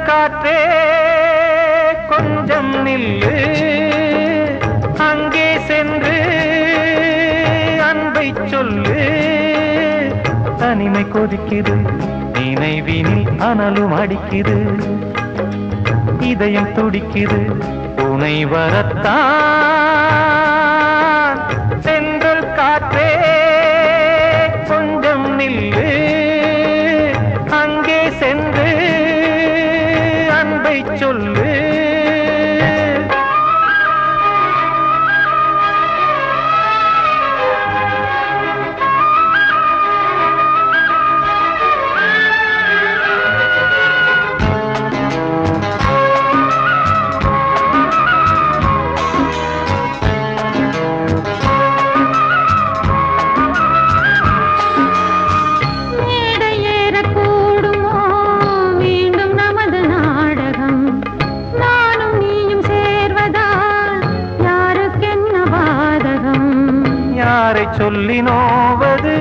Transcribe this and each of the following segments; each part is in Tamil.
காற்றே கொஞ்சம் நில்லு, அங்கே சென்று அன்பை சொல்லு. தனிமை கொதிக்குது, நினைவினில் அனலும் அடிக்குது, இதயம் துடிக்குது துணை வரத்தான். சென்றல் காற்றே கொஞ்சம் நில்லு, அங்கே சென்று அன்பை சொல்லு. யாரை சொல்லி நோவது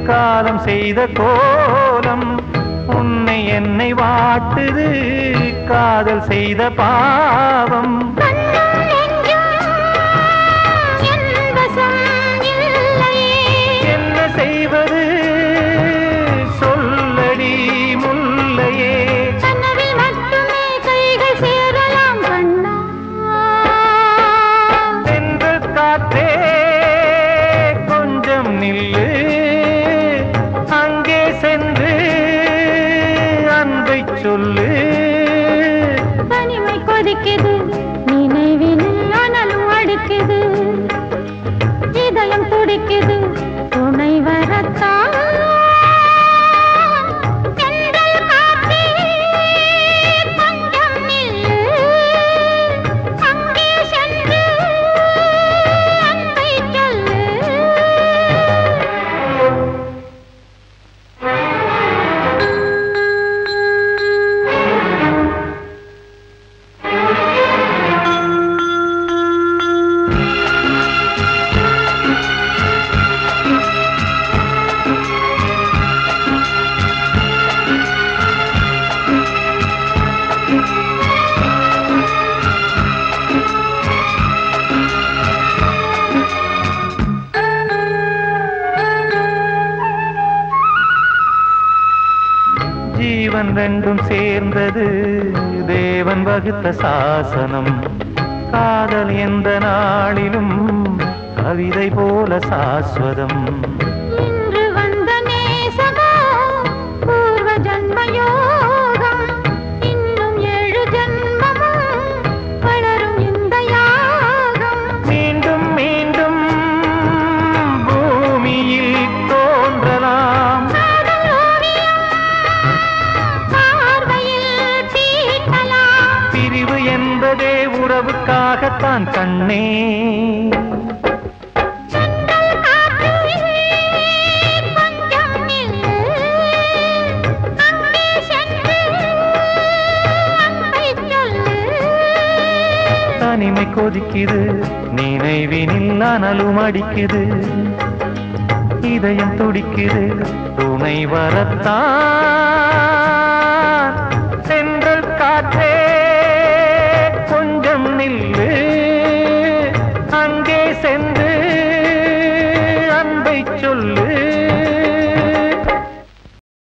காலம் செய்த கோலம், உன்னை என்னை வாட்டுது காதல் செய்த பாவம். என்ன செய்வது சொல்லடி முல்லையே, சென்ற காற்றே நில்லு, அங்கே சென்று அன்பை சொல்லு. தனிமை கொதிக்குது, நினைவினில் அனலும் அடிக்குது, இதயம் துடிக்குது துணை வரத்தான். ஜீவன் ரெண்டும் சேர்ந்தது தேவன் வகுத்த சாசனம். காதல் எந்த நாளிலும் கவிதை போல சாஸ்வதம். இன்று வந்த நேசமோ பூர்வ ஜன்மயோகம், இன்னும் 7 ஜன்மமும் வளரும் இந்த யாகம். மீண்டும் மீண்டும் பூமியில் தோன்றலாம், பிரிவு என்பதே உறவுக்காகத்தான் கண்ணே. தனிமை கொதிக்குது, நினைவினில் அனலும் அடிக்குது, இதயம் துடிக்குது துணை வரத்தான்.